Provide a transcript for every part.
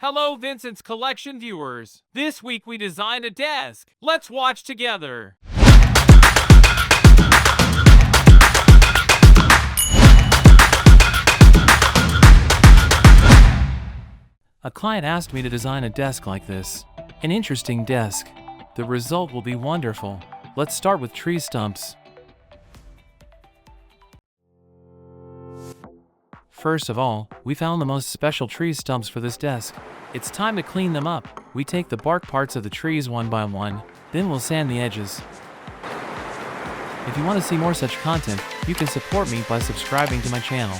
Hello Vincent's Collection viewers. This week we designed a desk. Let's watch together. A client asked me to design a desk like this. An interesting desk. The result will be wonderful. Let's start with tree stumps. First of all, we found the most special tree stumps for this desk. It's time to clean them up. We take the bark parts of the trees one by one, then we'll sand the edges. If you want to see more such content, you can support me by subscribing to my channel.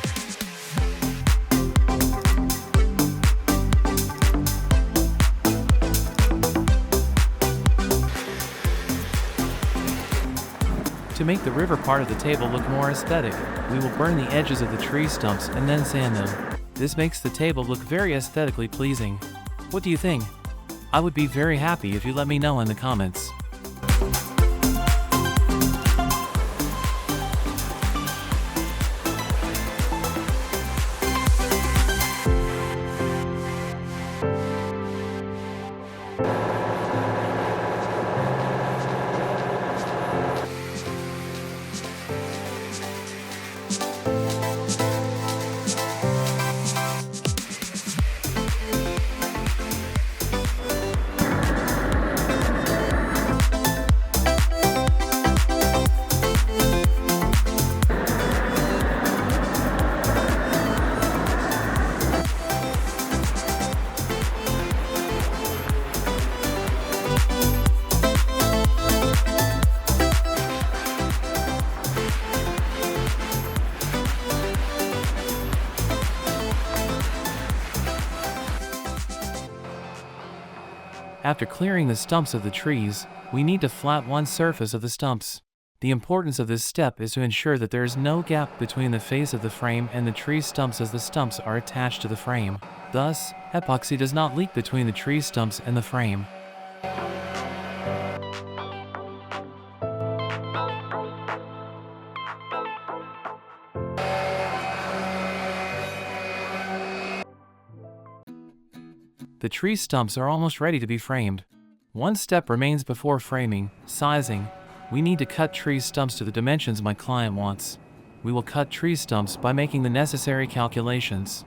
To make the river part of the table look more aesthetic, we will burn the edges of the tree stumps and then sand them. This makes the table look very aesthetically pleasing. What do you think? I would be very happy if you let me know in the comments. After clearing the stumps of the trees, we need to flat one surface of the stumps. The importance of this step is to ensure that there is no gap between the face of the frame and the tree stumps as the stumps are attached to the frame. Thus, epoxy does not leak between the tree stumps and the frame. The tree stumps are almost ready to be framed. One step remains before framing: sizing. We need to cut tree stumps to the dimensions my client wants. We will cut tree stumps by making the necessary calculations.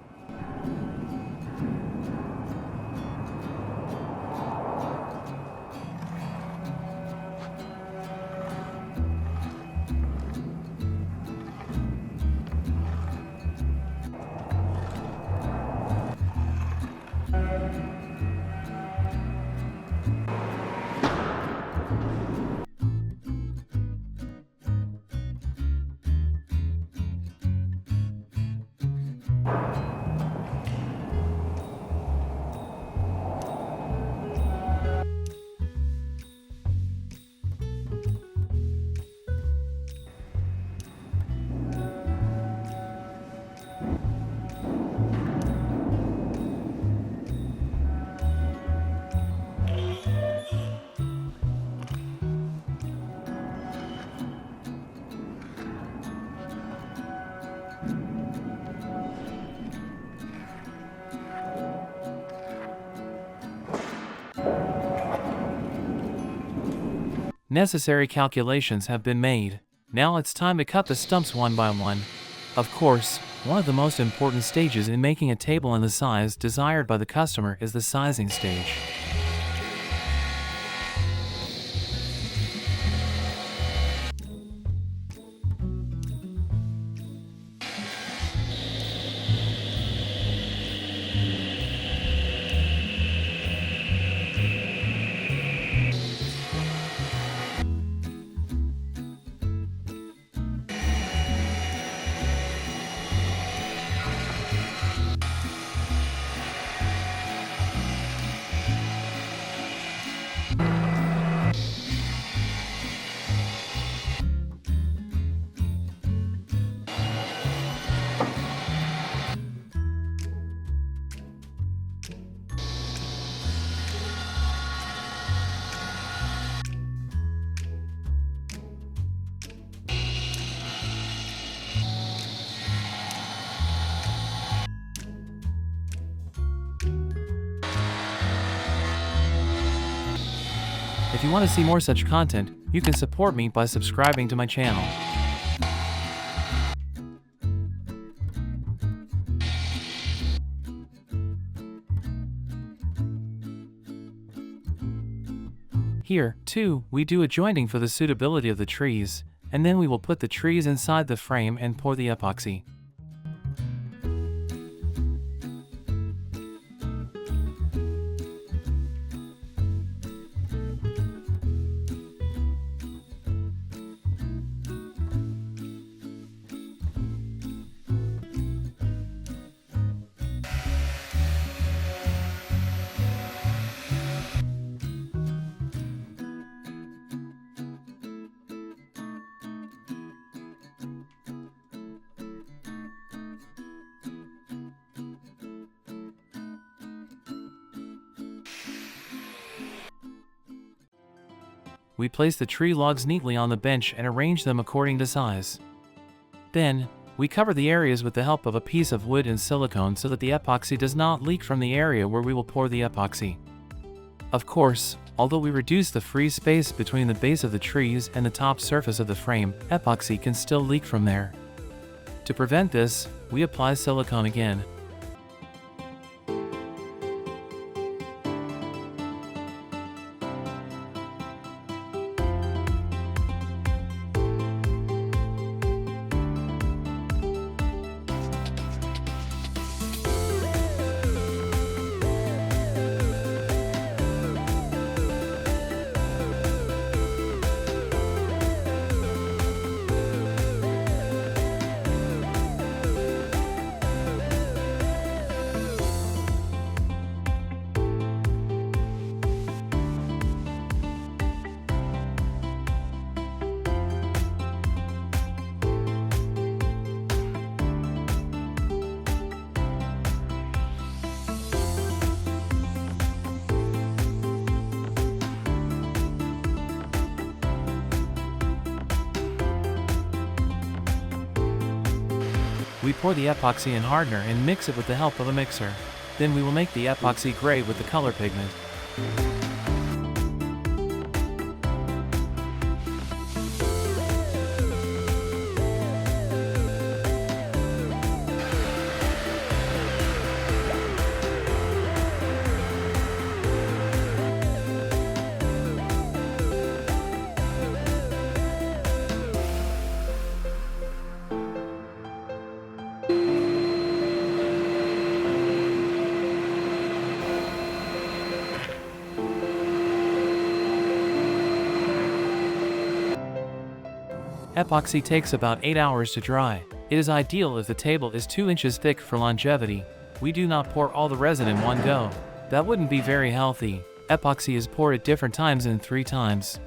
Necessary calculations have been made. Now it's time to cut the stumps one by one. Of course, one of the most important stages in making a table in the size desired by the customer is the sizing stage. If you want to see more such content, you can support me by subscribing to my channel. Here, too, we do a jointing for the suitability of the trees, and then we will put the trees inside the frame and pour the epoxy. We place the tree logs neatly on the bench and arrange them according to size. Then, we cover the areas with the help of a piece of wood and silicone so that the epoxy does not leak from the area where we will pour the epoxy. Of course, although we reduce the free space between the base of the trees and the top surface of the frame, epoxy can still leak from there. To prevent this, we apply silicone again. We pour the epoxy in hardener and mix it with the help of a mixer. Then we will make the epoxy gray with the color pigment. Epoxy takes about 8 hours to dry. It is ideal if the table is 2 inches thick for longevity. We do not pour all the resin in one go. That wouldn't be very healthy. Epoxy is poured at different times in 3 times.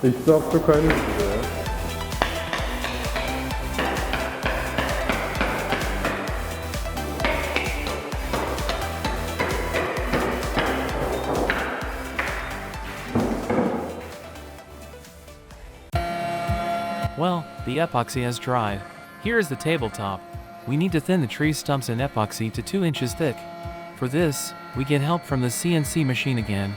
Ich darf doch keine Tür. Well, the epoxy has dried. Here is the tabletop. We need to thin the tree stumps in epoxy to 2 inches thick. For this, we get help from the CNC machine again.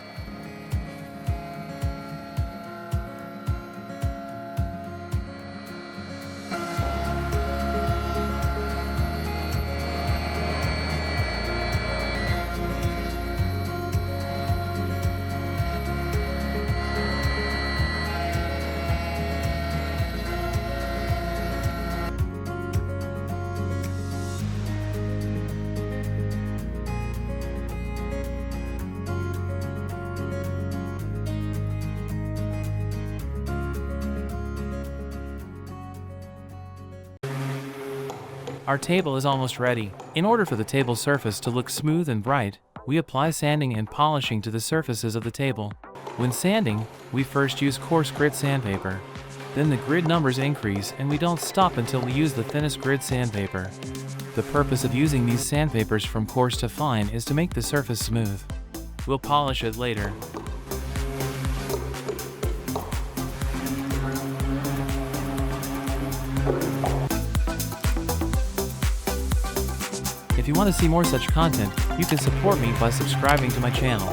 Our table is almost ready. In order for the table surface to look smooth and bright, we apply sanding and polishing to the surfaces of the table. When sanding, we first use coarse grit sandpaper. Then the grit numbers increase and we don't stop until we use the thinnest grit sandpaper. The purpose of using these sandpapers from coarse to fine is to make the surface smooth. We'll polish it later. If you want to see more such content, you can support me by subscribing to my channel.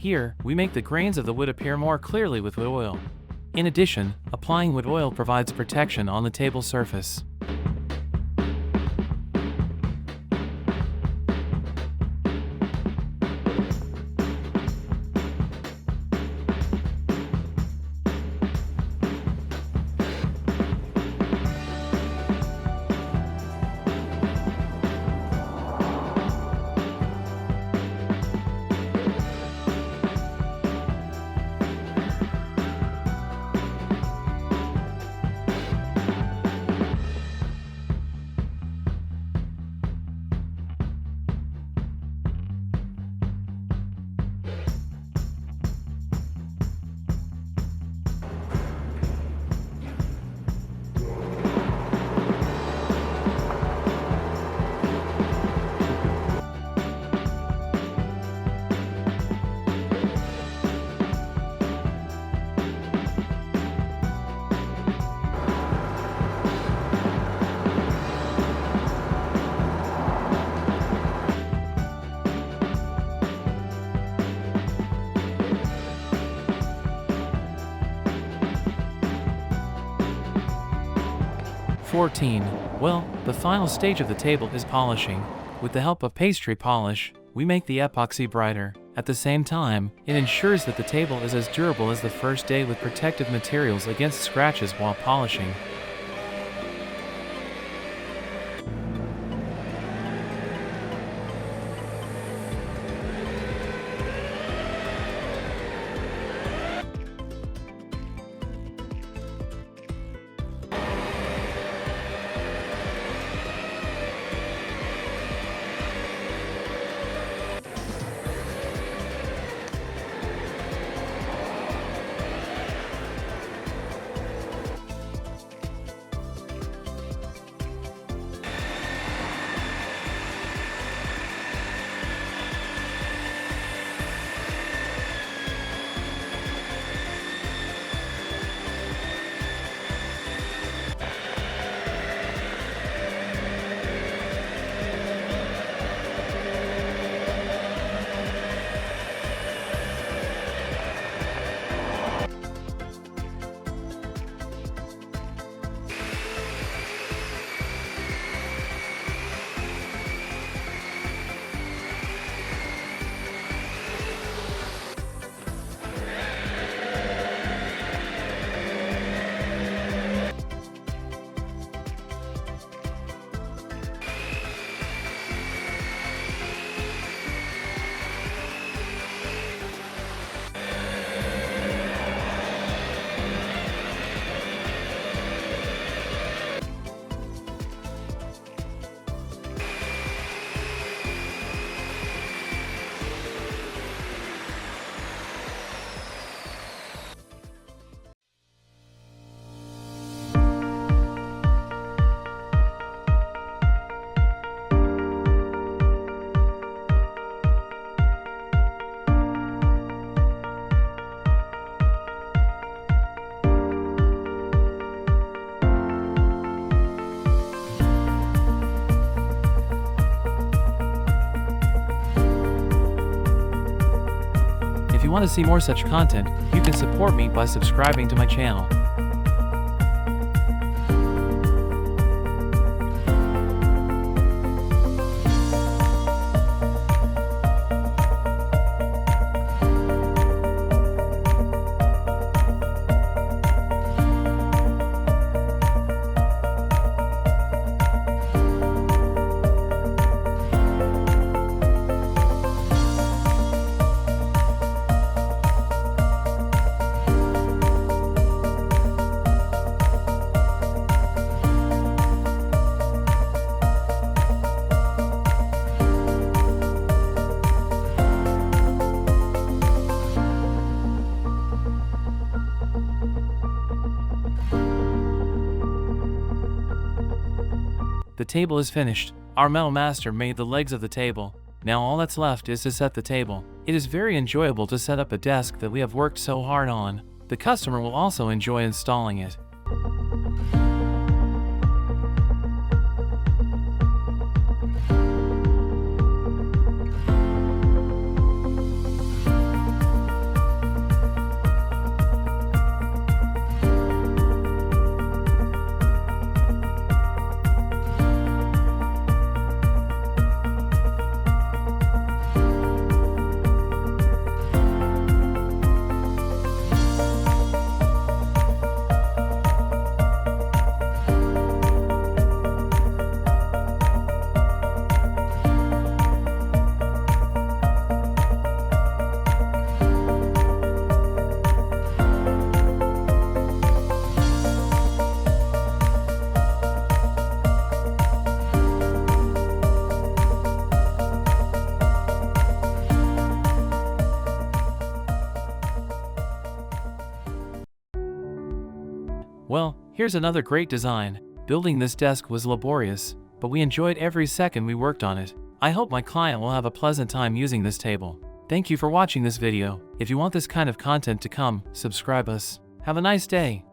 Here, we make the grains of the wood appear more clearly with wood oil. In addition, applying wood oil provides protection on the table surface. 14. Well, the final stage of the table is polishing. With the help of pastry polish, we make the epoxy brighter. At the same time, it ensures that the table is as durable as the first day with protective materials against scratches while polishing. If you want to see more such content, you can support me by subscribing to my channel. The table is finished. Our metal master made the legs of the table. Now all that's left is to set the table. It is very enjoyable to set up a desk that we have worked so hard on. The customer will also enjoy installing it. Well, here's another great design. Building this desk was laborious, but we enjoyed every second we worked on it. I hope my client will have a pleasant time using this table. Thank you for watching this video. If you want this kind of content to come, subscribe us. Have a nice day.